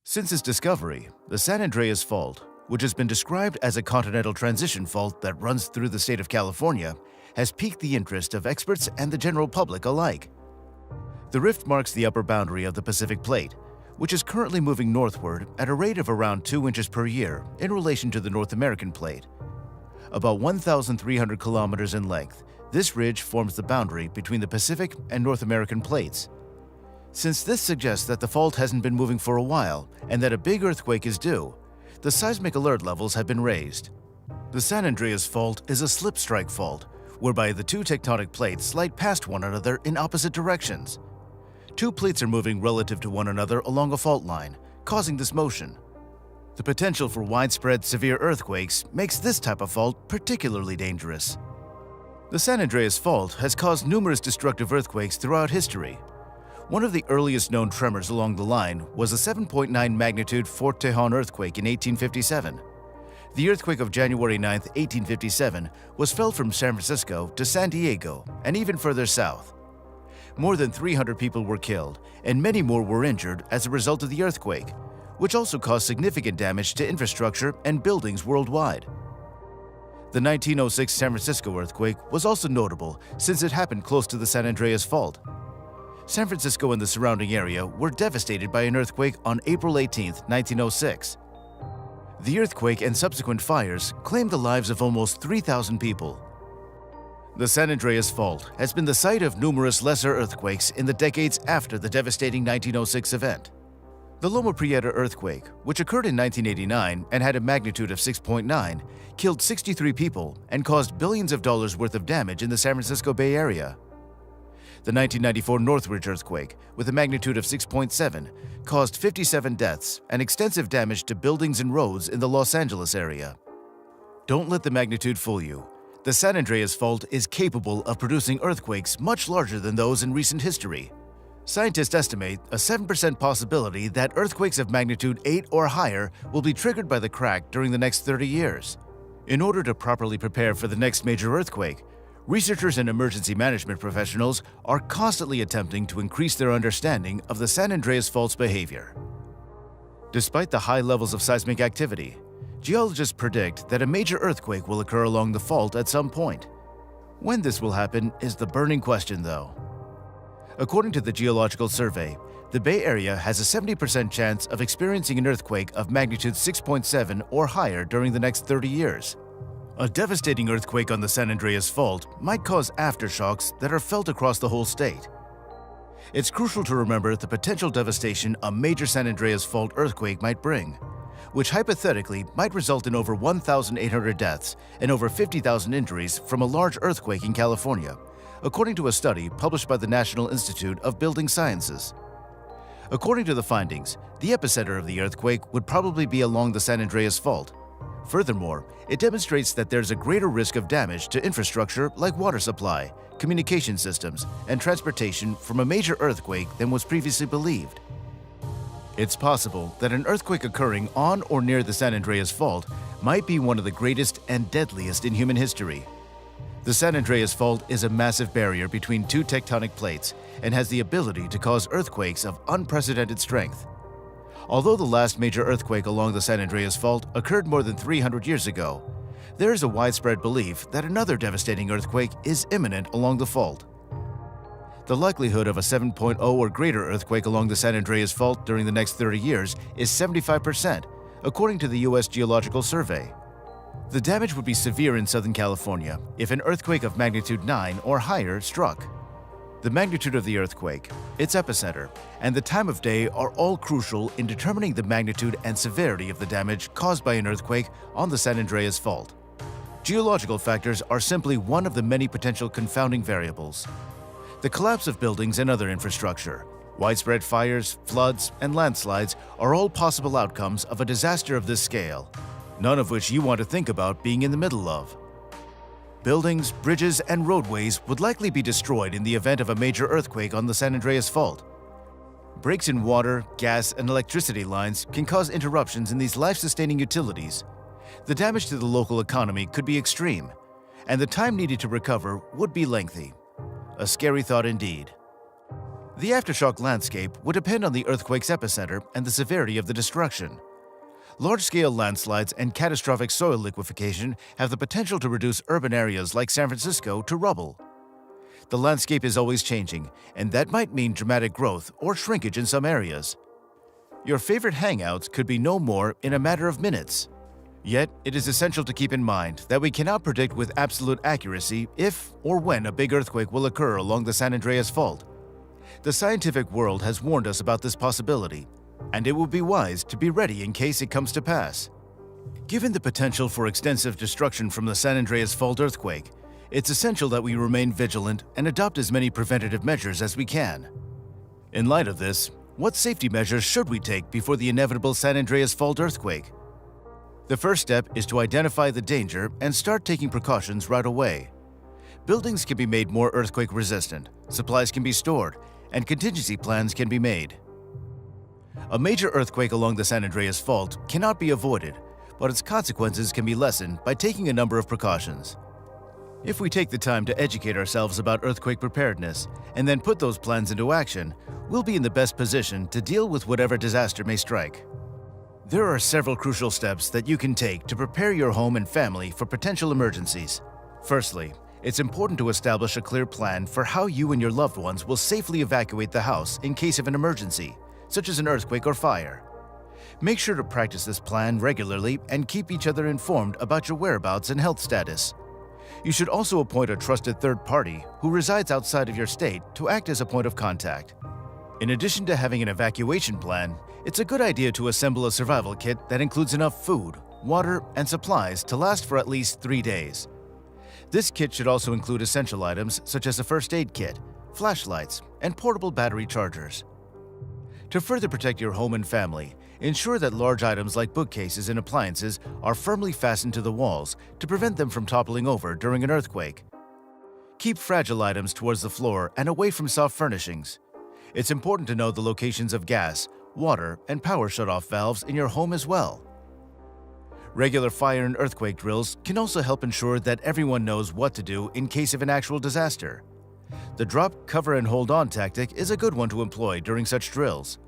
Since its discovery, the San Andreas Fault, which has been described as a continental transition fault that runs through the state of California, has piqued the interest of experts and the general public alike. The rift marks the upper boundary of the Pacific Plate, which is currently moving northward at a rate of around 2 inches per year in relation to the North American Plate. About 1,300 kilometers in length, this ridge forms the boundary between the Pacific and North American plates. Since this suggests that the fault hasn't been moving for a while and that a big earthquake is due, the seismic alert levels have been raised. The San Andreas Fault is a slip strike fault, whereby the two tectonic plates slide past one another in opposite directions. Two plates are moving relative to one another along a fault line, causing this motion. The potential for widespread severe earthquakes makes this type of fault particularly dangerous. The San Andreas Fault has caused numerous destructive earthquakes throughout history. One of the earliest known tremors along the line was a 7.9 magnitude Fort Tejon earthquake in 1857. The earthquake of January 9, 1857 was felt from San Francisco to San Diego and even further south. More than 300 people were killed and many more were injured as a result of the earthquake, which also caused significant damage to infrastructure and buildings worldwide. The 1906 San Francisco earthquake was also notable since it happened close to the San Andreas Fault. San Francisco and the surrounding area were devastated by an earthquake on April 18, 1906. The earthquake and subsequent fires claimed the lives of almost 3,000 people. The San Andreas Fault has been the site of numerous lesser earthquakes in the decades after the devastating 1906 event. The Loma Prieta earthquake, which occurred in 1989 and had a magnitude of 6.9, killed 63 people and caused billions of dollars worth of damage in the San Francisco Bay Area. The 1994 Northward earthquake, with a magnitude of 6.7, caused 57 deaths and extensive damage to buildings and roads in the Los Angeles area. Don't let the magnitude fool you. The San Andreas Fault is capable of producing earthquakes much larger than those in recent history. Scientists estimate a 7% possibility that earthquakes of magnitude 8 or higher will be triggered by the crack during the next 30 years. In order to properly prepare for the next major earthquake, researchers and emergency management professionals are constantly attempting to increase their understanding of the San Andreas Fault's behavior. Despite the high levels of seismic activity, geologists predict that a major earthquake will occur along the fault at some point. When this will happen is the burning question, though. According to the Geological Survey, the Bay Area has a 70% chance of experiencing an earthquake of magnitude 6.7 or higher during the next 30 years. A devastating earthquake on the San Andreas Fault might cause aftershocks that are felt across the whole state. It's crucial to remember the potential devastation a major San Andreas Fault earthquake might bring, which hypothetically might result in over 1,800 deaths and over 50,000 injuries from a large earthquake in California, according to a study published by the National Institute of Building Sciences. According to the findings, the epicenter of the earthquake would probably be along the San Andreas Fault. Furthermore, it demonstrates that there's a greater risk of damage to infrastructure like water supply, communication systems, and transportation from a major earthquake than was previously believed. It's possible that an earthquake occurring on or near the San Andreas Fault might be one of the greatest and deadliest in human history. The San Andreas Fault is a massive barrier between two tectonic plates and has the ability to cause earthquakes of unprecedented strength. Although the last major earthquake along the San Andreas Fault occurred more than 300 years ago, there is a widespread belief that another devastating earthquake is imminent along the fault. The likelihood of a 7.0 or greater earthquake along the San Andreas Fault during the next 30 years is 75%, according to the U.S. Geological Survey. The damage would be severe in Southern California if an earthquake of magnitude 9 or higher struck. The magnitude of the earthquake, its epicenter, and the time of day are all crucial in determining the magnitude and severity of the damage caused by an earthquake on the San Andreas Fault. Geological factors are simply one of the many potential confounding variables. The collapse of buildings and other infrastructure, widespread fires, floods, and landslides are all possible outcomes of a disaster of this scale, none of which you want to think about being in the middle of. Buildings, bridges, and roadways would likely be destroyed in the event of a major earthquake on the San Andreas Fault. Breaks in water, gas, and electricity lines can cause interruptions in these life-sustaining utilities. The damage to the local economy could be extreme, and the time needed to recover would be lengthy. A scary thought indeed. The aftershock landscape would depend on the earthquake's epicenter and the severity of the destruction. Large-scale landslides and catastrophic soil liquefaction have the potential to reduce urban areas like San Francisco to rubble. The landscape is always changing, and that might mean dramatic growth or shrinkage in some areas. Your favorite hangouts could be no more in a matter of minutes. Yet, it is essential to keep in mind that we cannot predict with absolute accuracy if or when a big earthquake will occur along the San Andreas Fault. The scientific world has warned us about this possibility, and it would be wise to be ready in case it comes to pass. Given the potential for extensive destruction from the San Andreas Fault earthquake, it's essential that we remain vigilant and adopt as many preventative measures as we can. In light of this, what safety measures should we take before the inevitable San Andreas Fault earthquake? The first step is to identify the danger and start taking precautions right away. Buildings can be made more earthquake resistant, supplies can be stored, and contingency plans can be made. A major earthquake along the San Andreas Fault cannot be avoided, but its consequences can be lessened by taking a number of precautions. If we take the time to educate ourselves about earthquake preparedness and then put those plans into action, we'll be in the best position to deal with whatever disaster may strike. There are several crucial steps that you can take to prepare your home and family for potential emergencies. Firstly, it's important to establish a clear plan for how you and your loved ones will safely evacuate the house in case of an emergency, such as an earthquake or fire. Make sure to practice this plan regularly and keep each other informed about your whereabouts and health status. You should also appoint a trusted third party who resides outside of your state to act as a point of contact. In addition to having an evacuation plan, it's a good idea to assemble a survival kit that includes enough food, water, and supplies to last for at least 3 days. This kit should also include essential items such as a first aid kit, flashlights, and portable battery chargers. To further protect your home and family, ensure that large items like bookcases and appliances are firmly fastened to the walls to prevent them from toppling over during an earthquake. Keep fragile items towards the floor and away from soft furnishings. It's important to know the locations of gas, water, and power shutoff valves in your home as well. Regular fire and earthquake drills can also help ensure that everyone knows what to do in case of an actual disaster. The drop, cover, and hold on tactic is a good one to employ during such drills.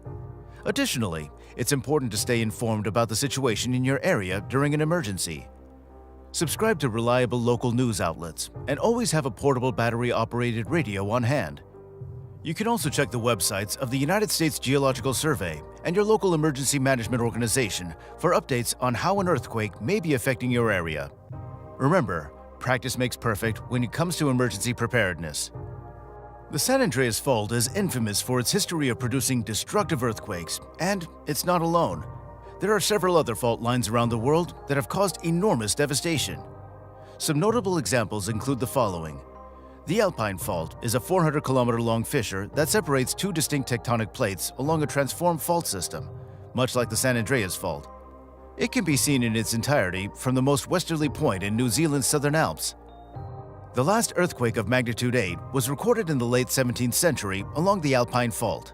Additionally, it's important to stay informed about the situation in your area during an emergency. Subscribe to reliable local news outlets and always have a portable battery-operated radio on hand. You can also check the websites of the United States Geological Survey and your local emergency management organization for updates on how an earthquake may be affecting your area. Remember, practice makes perfect when it comes to emergency preparedness. The San Andreas Fault is infamous for its history of producing destructive earthquakes, and it's not alone. There are several other fault lines around the world that have caused enormous devastation. Some notable examples include the following. The Alpine Fault is a 400-kilometer-long fissure that separates two distinct tectonic plates along a transformed fault system, much like the San Andreas Fault. It can be seen in its entirety from the most westerly point in New Zealand's Southern Alps. The last earthquake of magnitude 8 was recorded in the late 17th century along the Alpine Fault.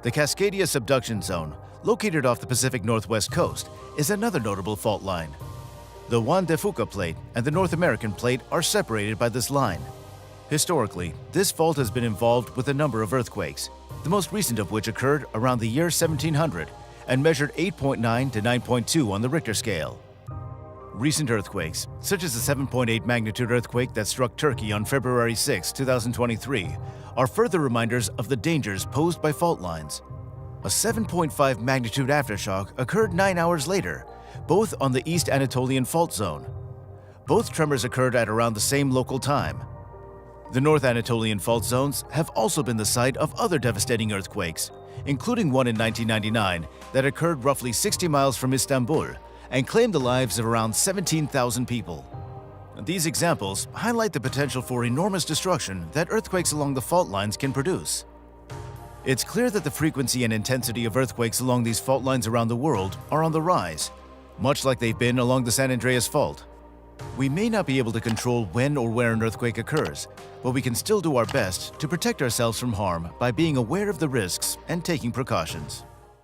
The Cascadia Subduction Zone, located off the Pacific Northwest coast, is another notable fault line. The Juan de Fuca Plate and the North American Plate are separated by this line. Historically, this fault has been involved with a number of earthquakes, the most recent of which occurred around the year 1700 and measured 8.9 to 9.2 on the Richter scale. Recent earthquakes, such as the 7.8 magnitude earthquake that struck Turkey on February 6, 2023, are further reminders of the dangers posed by fault lines. A 7.5 magnitude aftershock occurred 9 hours later, both on the East Anatolian Fault Zone. Both tremors occurred at around the same local time. The North Anatolian Fault Zones have also been the site of other devastating earthquakes, including one in 1999 that occurred roughly 60 miles from Istanbul and claimed the lives of around 17,000 people. These examples highlight the potential for enormous destruction that earthquakes along the fault lines can produce. It's clear that the frequency and intensity of earthquakes along these fault lines around the world are on the rise, much like they've been along the San Andreas Fault. We may not be able to control when or where an earthquake occurs, but we can still do our best to protect ourselves from harm by being aware of the risks and taking precautions.